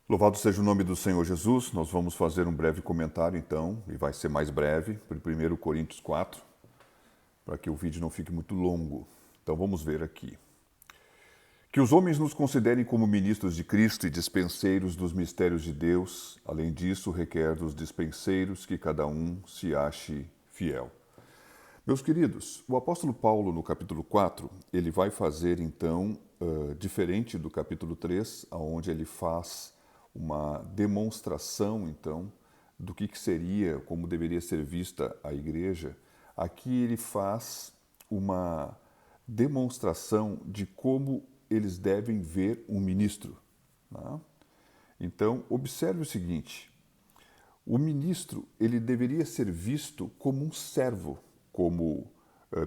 Louvado seja o nome do Senhor Jesus. Nós vamos fazer um breve comentário então, e vai ser mais breve, por 1 Coríntios 4, para que o vídeo não fique muito longo. Então vamos ver aqui. Que os homens nos considerem como ministros de Cristo e dispenseiros dos mistérios de Deus. Além disso, requer dos dispenseiros que cada um se ache fiel. Meus queridos, o apóstolo Paulo, no capítulo 4, ele vai fazer, então, diferente do capítulo 3, onde ele faz uma demonstração, então, do que seria, como deveria ser vista a igreja. Aqui ele faz uma demonstração de como eles devem ver um ministro. Né? Então, observe o seguinte: o ministro ele deveria ser visto como um servo, como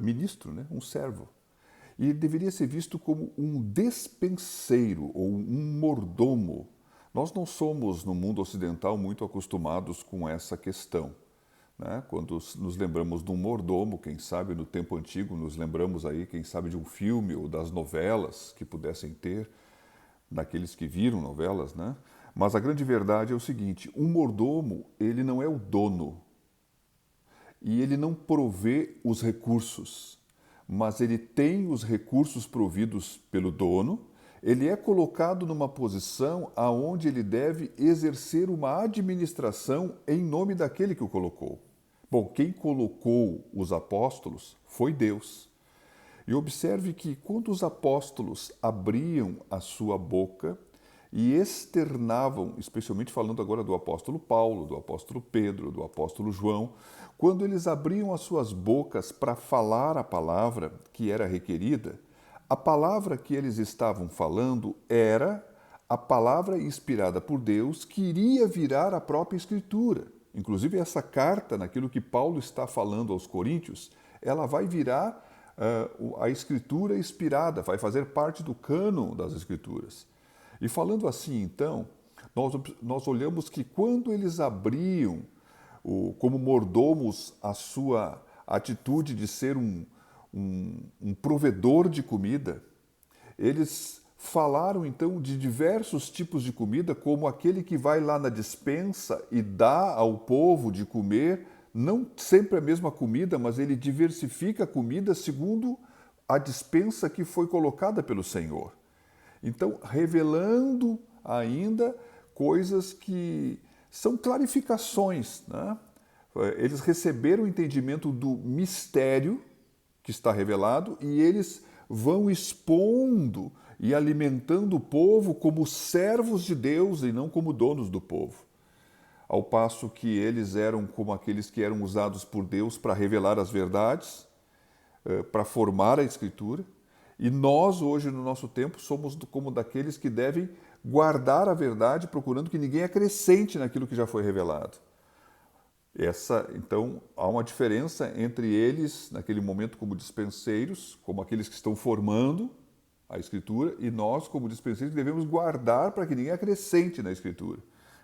ministro, né? Um servo. E ele deveria ser visto como um despenseiro ou um mordomo. Nós não somos, no mundo ocidental, muito acostumados com essa questão. Né? Quando nos lembramos de um mordomo, quem sabe no tempo antigo, nos lembramos aí, quem sabe, de um filme ou das novelas que pudessem ter, daqueles que viram novelas, né? Mas a grande verdade é o seguinte: um mordomo, ele não é o dono e ele não provê os recursos, mas ele tem os recursos providos pelo dono. Ele é colocado numa posição aonde ele deve exercer uma administração em nome daquele que o colocou. Bom, quem colocou os apóstolos foi Deus. E observe que quando os apóstolos abriam a sua boca e externavam, especialmente falando agora do apóstolo Paulo, do apóstolo Pedro, do apóstolo João, quando eles abriam as suas bocas para falar a palavra que era requerida, a palavra que eles estavam falando era a palavra inspirada por Deus que iria virar a própria Escritura. Inclusive, essa carta, naquilo que Paulo está falando aos Coríntios, ela vai virar a Escritura inspirada, vai fazer parte do cânon das Escrituras. E falando assim, então, nós olhamos que quando eles abriam, como mordomos, a sua atitude de ser um provedor de comida, eles falaram então de diversos tipos de comida, como aquele que vai lá na despensa e dá ao povo de comer, não sempre a mesma comida, mas ele diversifica a comida segundo a despensa que foi colocada pelo Senhor. Então, revelando ainda coisas que são clarificações, né? Eles receberam o entendimento do mistério que está revelado e eles vão expondo e alimentando o povo como servos de Deus e não como donos do povo. Ao passo que eles eram como aqueles que eram usados por Deus para revelar as verdades, para formar a Escritura, e nós hoje no nosso tempo somos como daqueles que devem guardar a verdade, procurando que ninguém acrescente naquilo que já foi revelado. Então, há uma diferença entre eles, naquele momento, como dispenseiros, como aqueles que estão formando a Escritura, e nós, como dispenseiros, devemos guardar para que ninguém acrescente na Escritura.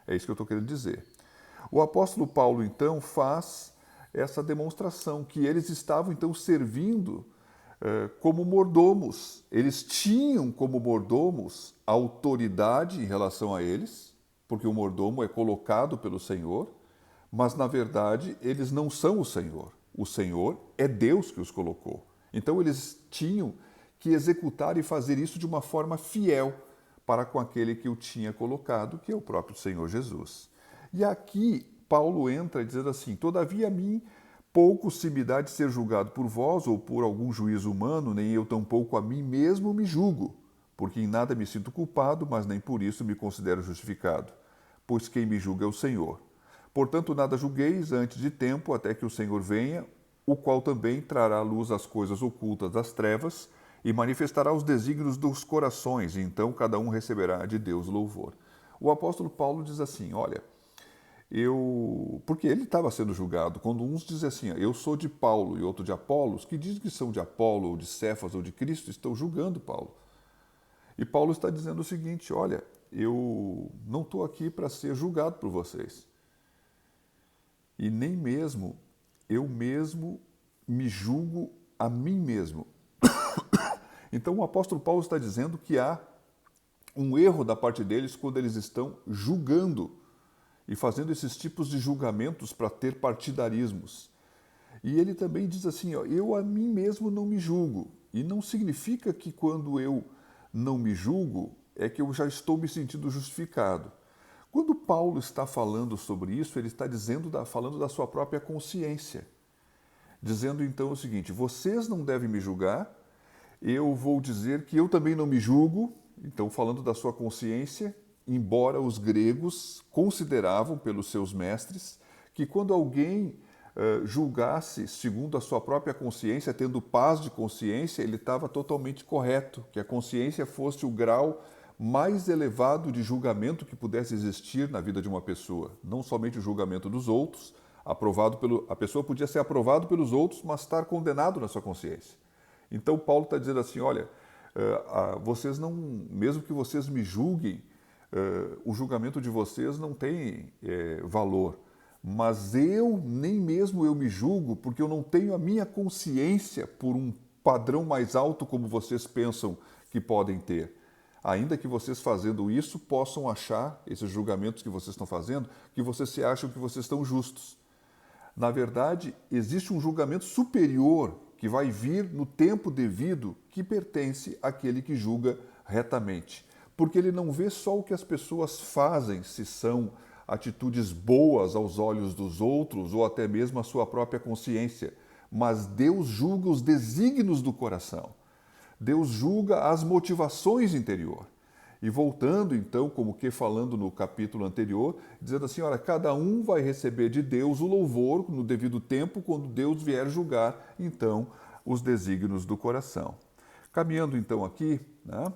É isso que eu estou querendo dizer. O apóstolo Paulo, então, faz essa demonstração, que eles estavam, então, servindo como mordomos. Eles tinham como mordomos autoridade em relação a eles, porque o mordomo é colocado pelo Senhor, mas na verdade eles não são o Senhor. O Senhor é Deus que os colocou. Então eles tinham que executar e fazer isso de uma forma fiel para com aquele que o tinha colocado, que é o próprio Senhor Jesus. E aqui Paulo entra dizendo assim: todavia a mim pouco se me dá de ser julgado por vós ou por algum juízo humano, nem eu tampouco a mim mesmo me julgo, porque em nada me sinto culpado, mas nem por isso me considero justificado, pois quem me julga é o Senhor. Portanto, nada julgueis antes de tempo, até que o Senhor venha, o qual também trará à luz as coisas ocultas das trevas e manifestará os desígnios dos corações, e então cada um receberá de Deus louvor. O apóstolo Paulo diz assim: olha, porque ele estava sendo julgado, quando uns dizem assim, eu sou de Paulo e outro de Apolos, que dizem que são de Apolo ou de Cefas ou de Cristo, estão julgando Paulo. E Paulo está dizendo o seguinte: olha, eu não estou aqui para ser julgado por vocês. E nem mesmo eu mesmo me julgo a mim mesmo. Então o apóstolo Paulo está dizendo que há um erro da parte deles quando eles estão julgando e fazendo esses tipos de julgamentos para ter partidarismos. E ele também diz assim, ó, eu a mim mesmo não me julgo. E não significa que quando eu não me julgo, é que eu já estou me sentindo justificado. Quando Paulo está falando sobre isso, ele está falando da sua própria consciência. Dizendo então o seguinte, vocês não devem me julgar, eu vou dizer que eu também não me julgo, então falando da sua consciência, embora os gregos consideravam pelos seus mestres que quando alguém julgasse segundo a sua própria consciência, tendo paz de consciência, ele estava totalmente correto, que a consciência fosse o grau mais elevado de julgamento que pudesse existir na vida de uma pessoa. Não somente o julgamento dos outros, a pessoa podia ser aprovada pelos outros, mas estar condenado na sua consciência. Então Paulo está dizendo assim, olha, vocês não, mesmo que vocês me julguem, o julgamento de vocês não tem valor. Mas nem mesmo eu me julgo, porque eu não tenho a minha consciência por um padrão mais alto como vocês pensam que podem ter. Ainda que vocês fazendo isso possam achar, esses julgamentos que vocês estão fazendo, que vocês se acham que vocês estão justos. Na verdade, existe um julgamento superior que vai vir no tempo devido que pertence àquele que julga retamente. Porque ele não vê só o que as pessoas fazem, se são atitudes boas aos olhos dos outros ou até mesmo a sua própria consciência, mas Deus julga os desígnios do coração. Deus julga as motivações interior. E voltando então, como que falando no capítulo anterior, dizendo assim, olha, cada um vai receber de Deus o louvor no devido tempo, quando Deus vier julgar, então, os desígnios do coração. Caminhando então aqui, né?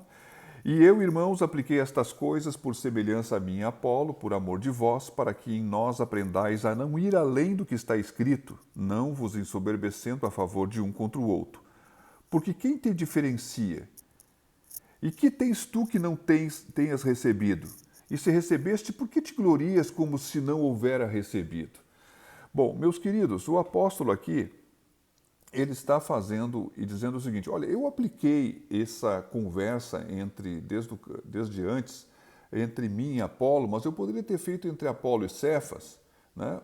E eu, irmãos, apliquei estas coisas por semelhança a mim e a Apolo, por amor de vós, para que em nós aprendais a não ir além do que está escrito, não vos ensoberbecendo a favor de um contra o outro. Porque quem te diferencia? E que tens tu que não tenhas recebido? E se recebeste, por que te glorias como se não houvera recebido? Bom, meus queridos, o apóstolo aqui, ele está fazendo e dizendo o seguinte, olha, eu apliquei essa conversa desde antes, entre mim e Apolo, mas eu poderia ter feito entre Apolo e Cefas, né?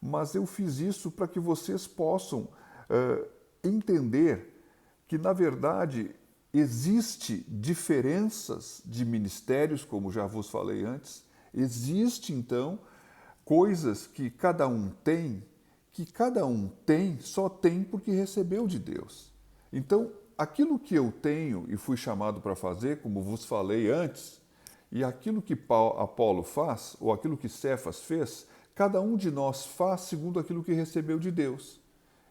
Mas eu fiz isso para que vocês possam entender que, na verdade, existe diferenças de ministérios, como já vos falei antes, existe, então, coisas que cada um tem, só tem porque recebeu de Deus. Então, aquilo que eu tenho e fui chamado para fazer, como vos falei antes, e aquilo que Apolo faz, ou aquilo que Cefas fez, cada um de nós faz segundo aquilo que recebeu de Deus.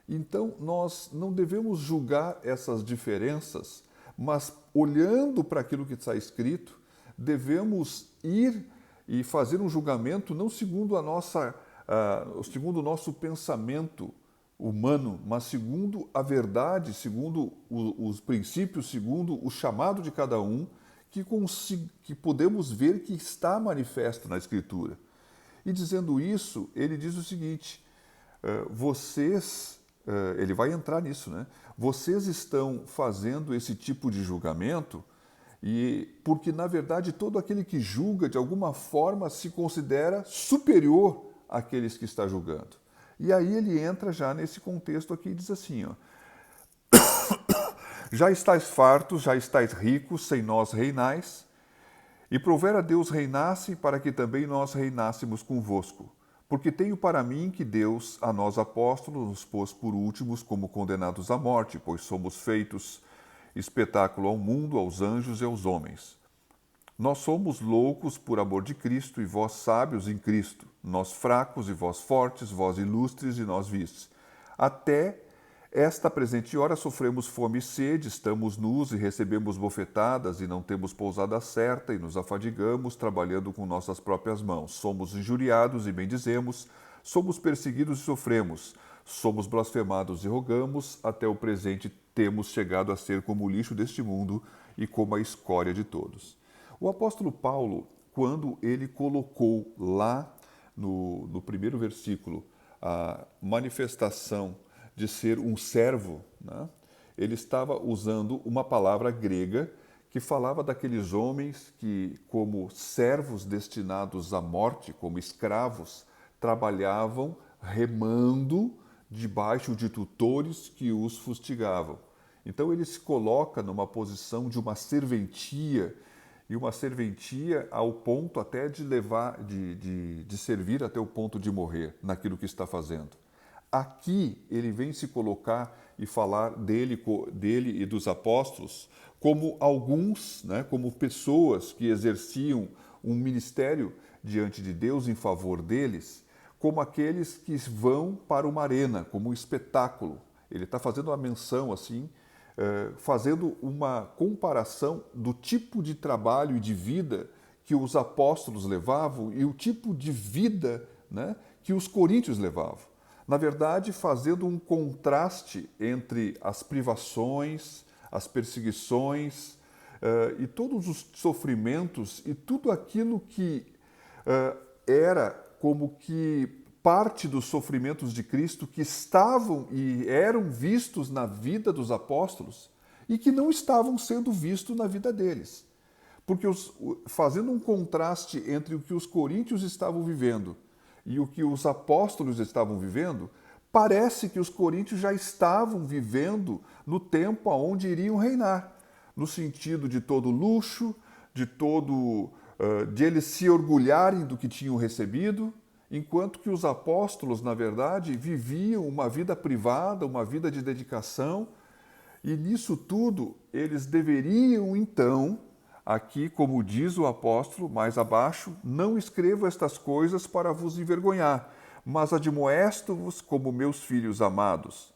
Então, nós não devemos julgar essas diferenças, mas olhando para aquilo que está escrito, devemos ir e fazer um julgamento não segundo segundo o nosso pensamento humano, mas segundo a verdade, segundo os princípios, segundo o chamado de cada um, que podemos ver que está manifesto na Escritura. E dizendo isso, ele diz o seguinte, ele vai entrar nisso, né? Vocês estão fazendo esse tipo de julgamento porque, na verdade, todo aquele que julga, de alguma forma, se considera superior àqueles que está julgando. E aí ele entra já nesse contexto aqui e diz assim, ó, já estáis fartos, já estáis ricos, sem nós reinais, e prover a Deus reinasse para que também nós reinássemos convosco. Porque tenho para mim que Deus, a nós apóstolos, nos pôs por últimos como condenados à morte, pois somos feitos espetáculo ao mundo, aos anjos e aos homens. Nós somos loucos por amor de Cristo e vós sábios em Cristo, nós fracos e vós fortes, vós ilustres e nós vistes. Até esta presente hora sofremos fome e sede, estamos nus e recebemos bofetadas e não temos pousada certa e nos afadigamos trabalhando com nossas próprias mãos. Somos injuriados e bendizemos, somos perseguidos e sofremos, somos blasfemados e rogamos, até o presente temos chegado a ser como o lixo deste mundo e como a escória de todos. O apóstolo Paulo, quando ele colocou lá no primeiro versículo a manifestação de ser um servo, né? Ele estava usando uma palavra grega que falava daqueles homens que, como servos destinados à morte, como escravos, trabalhavam remando debaixo de tutores que os fustigavam. Então ele se coloca numa posição de uma serventia, e uma serventia ao ponto até de levar, de servir até o ponto de morrer naquilo que está fazendo. Aqui ele vem se colocar e falar dele e dos apóstolos como alguns, né, como pessoas que exerciam um ministério diante de Deus em favor deles, como aqueles que vão para uma arena, como um espetáculo. Ele está fazendo uma menção assim, fazendo uma comparação do tipo de trabalho e de vida que os apóstolos levavam e o tipo de vida, né, que os coríntios levavam. Na verdade, fazendo um contraste entre as privações, as perseguições e todos os sofrimentos e tudo aquilo que era como que parte dos sofrimentos de Cristo que estavam e eram vistos na vida dos apóstolos e que não estavam sendo vistos na vida deles. Porque fazendo um contraste entre o que os coríntios estavam vivendo e o que os apóstolos estavam vivendo, parece que os coríntios já estavam vivendo no tempo onde iriam reinar, no sentido de todo luxo, de eles se orgulharem do que tinham recebido, enquanto que os apóstolos, na verdade, viviam uma vida privada, uma vida de dedicação, e nisso tudo eles deveriam então, aqui, como diz o apóstolo mais abaixo, não escrevo estas coisas para vos envergonhar, mas admoesto-vos como meus filhos amados.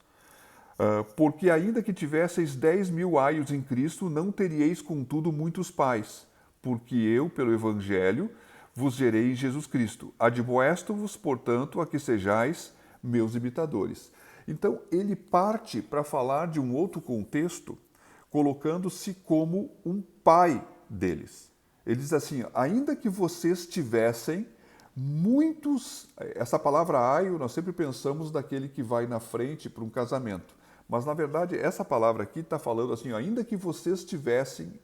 Porque ainda que tivesseis 10.000 aios em Cristo, não teríeis contudo muitos pais, porque eu, pelo Evangelho, vos gerei em Jesus Cristo. Admoesto-vos, portanto, a que sejais meus imitadores. Então, ele parte para falar de um outro contexto, colocando-se como um pai deles. Ele diz assim, ainda que vocês tivessem muitos... Essa palavra aio, nós sempre pensamos daquele que vai na frente para um casamento. Mas, na verdade, essa palavra aqui está falando assim, ainda que vocês tivessem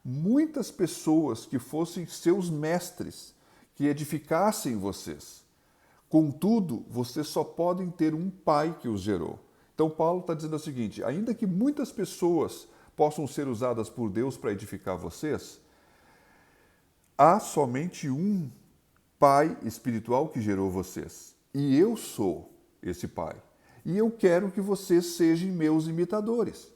muitas pessoas que fossem seus mestres, que edificassem vocês. Contudo, vocês só podem ter um pai que os gerou. Então, Paulo está dizendo o seguinte, ainda que muitas pessoas possam ser usadas por Deus para edificar vocês, há somente um pai espiritual que gerou vocês. E eu sou esse pai. E eu quero que vocês sejam meus imitadores.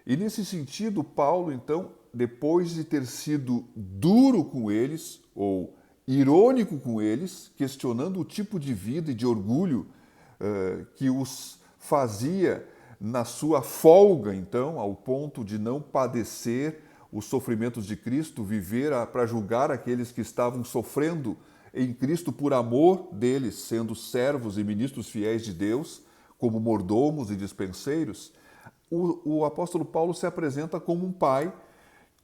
E nesse sentido, Paulo, então, depois de ter sido duro com eles, ou irônico com eles, questionando o tipo de vida e de orgulho que os fazia na sua folga, então, ao ponto de não padecer os sofrimentos de Cristo, viver para julgar aqueles que estavam sofrendo em Cristo por amor deles, sendo servos e ministros fiéis de Deus, como mordomos e dispenseiros, o apóstolo Paulo se apresenta como um pai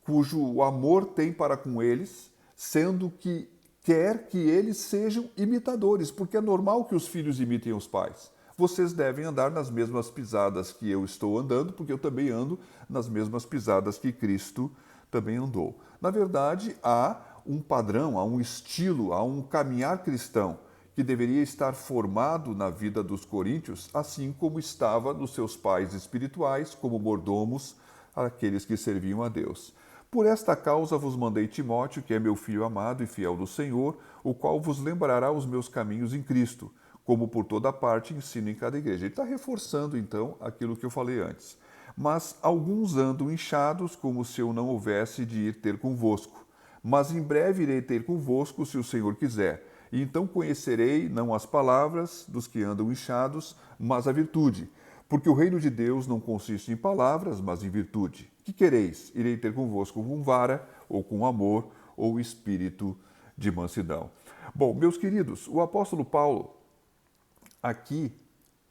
cujo amor tem para com eles, sendo que quer que eles sejam imitadores, porque é normal que os filhos imitem os pais. Vocês devem andar nas mesmas pisadas que eu estou andando, porque eu também ando nas mesmas pisadas que Cristo também andou. Na verdade, há um padrão, há um estilo, há um caminhar cristão que deveria estar formado na vida dos coríntios, assim como estava nos seus pais espirituais, como mordomos, aqueles que serviam a Deus. Por esta causa vos mandei Timóteo, que é meu filho amado e fiel do Senhor, o qual vos lembrará os meus caminhos em Cristo, como por toda parte ensino em cada igreja. Ele está reforçando, então, aquilo que eu falei antes. Mas alguns andam inchados, como se eu não houvesse de ir ter convosco. Mas em breve irei ter convosco, se o Senhor quiser. E então conhecerei não as palavras dos que andam inchados, mas a virtude. Porque o reino de Deus não consiste em palavras, mas em virtude. Que quereis? Irei ter convosco com vara, ou com amor, ou espírito de mansidão. Bom, meus queridos, o apóstolo Paulo, aqui,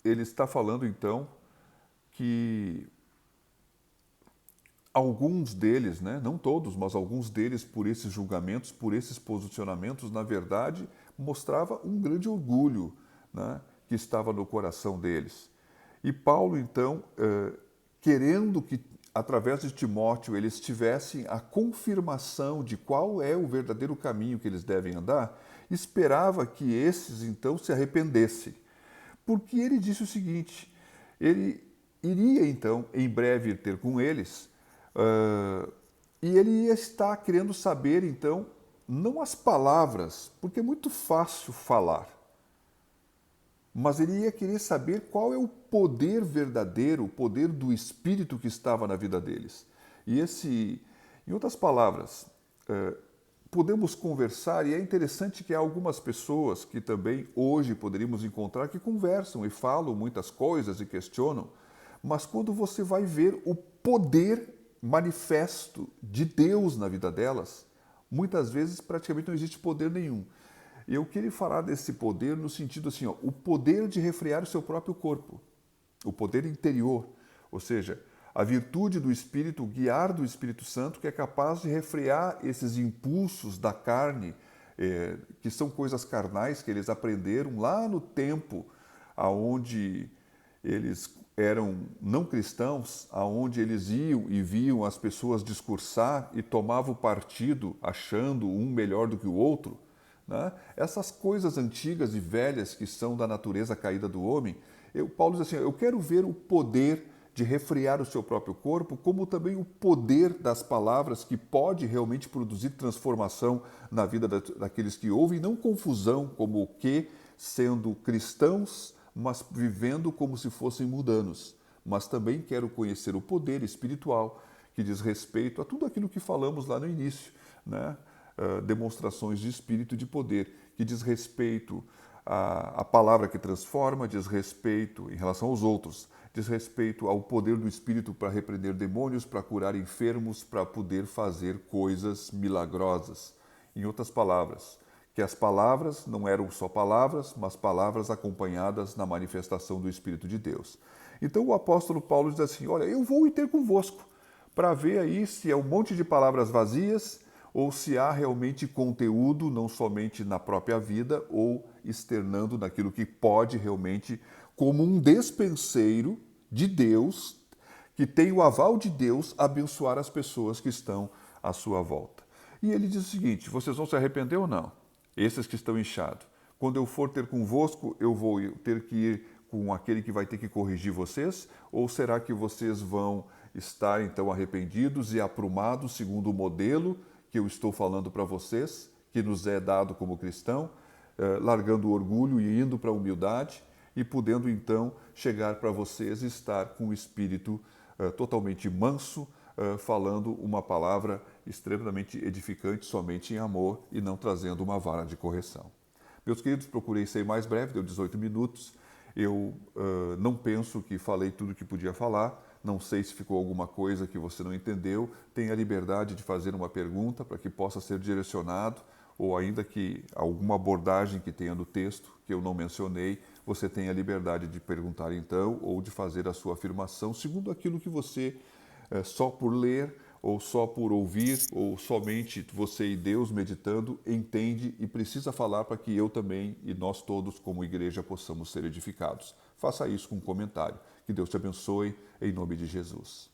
ele está falando então que alguns deles, né, não todos, mas alguns deles, por esses julgamentos, por esses posicionamentos, na verdade, mostrava um grande orgulho, né, que estava no coração deles. E Paulo, então, querendo que através de Timóteo, eles tivessem a confirmação de qual é o verdadeiro caminho que eles devem andar, esperava que esses então se arrependessem. Porque ele disse o seguinte: ele iria então em breve ir ter com eles, e ele ia estar querendo saber então, não as palavras, porque é muito fácil falar, mas ele ia querer saber qual é o poder verdadeiro, o poder do Espírito que estava na vida deles. E em outras palavras, podemos conversar, e é interessante que há algumas pessoas que também hoje poderíamos encontrar que conversam e falam muitas coisas e questionam, mas quando você vai ver o poder manifesto de Deus na vida delas, muitas vezes praticamente não existe poder nenhum. Eu queria falar desse poder no sentido assim, ó, o poder de refrear o seu próprio corpo, o poder interior, ou seja, a virtude do Espírito, o guiar do Espírito Santo, que é capaz de refrear esses impulsos da carne, que são coisas carnais que eles aprenderam lá no tempo aonde eles eram não cristãos, aonde eles iam e viam as pessoas discursar e tomavam partido achando um melhor do que o outro, né? Essas coisas antigas e velhas que são da natureza caída do homem, Paulo diz assim, eu quero ver o poder de refrear o seu próprio corpo, como também o poder das palavras que pode realmente produzir transformação na vida daqueles que ouvem, não confusão como o que, sendo cristãos, mas vivendo como se fossem mundanos. Mas também quero conhecer o poder espiritual que diz respeito a tudo aquilo que falamos lá no início, né? Demonstrações de espírito e de poder, que diz respeito à palavra que transforma, diz respeito em relação aos outros, diz respeito ao poder do Espírito para repreender demônios, para curar enfermos, para poder fazer coisas milagrosas. Em outras palavras, que as palavras não eram só palavras, mas palavras acompanhadas na manifestação do Espírito de Deus. Então o apóstolo Paulo diz assim, olha, eu vou ir ter convosco, para ver aí se é um monte de palavras vazias ou se há realmente conteúdo, não somente na própria vida ou externando naquilo que pode realmente, como um despenseiro de Deus, que tem o aval de Deus, abençoar as pessoas que estão à sua volta. E ele diz o seguinte, vocês vão se arrepender ou não? Esses que estão inchados. Quando eu for ter convosco, eu vou ter que ir com aquele que vai ter que corrigir vocês? Ou será que vocês vão estar então arrependidos e aprumados segundo o modelo que eu estou falando para vocês, que nos é dado como cristão, largando o orgulho e indo para a humildade e podendo então chegar para vocês e estar com o espírito totalmente manso, falando uma palavra extremamente edificante somente em amor e não trazendo uma vara de correção. Meus queridos, procurei ser mais breve, deu 18 minutos. Eu não penso que falei tudo o que podia falar. Não sei se ficou alguma coisa que você não entendeu. Tenha a liberdade de fazer uma pergunta para que possa ser direcionado, ou ainda que alguma abordagem que tenha no texto que eu não mencionei, você tenha a liberdade de perguntar então, ou de fazer a sua afirmação segundo aquilo que você, só por ler, ou só por ouvir, ou somente você e Deus meditando, entende e precisa falar para que eu também e nós todos como igreja possamos ser edificados. Faça isso com um comentário. Que Deus te abençoe, em nome de Jesus.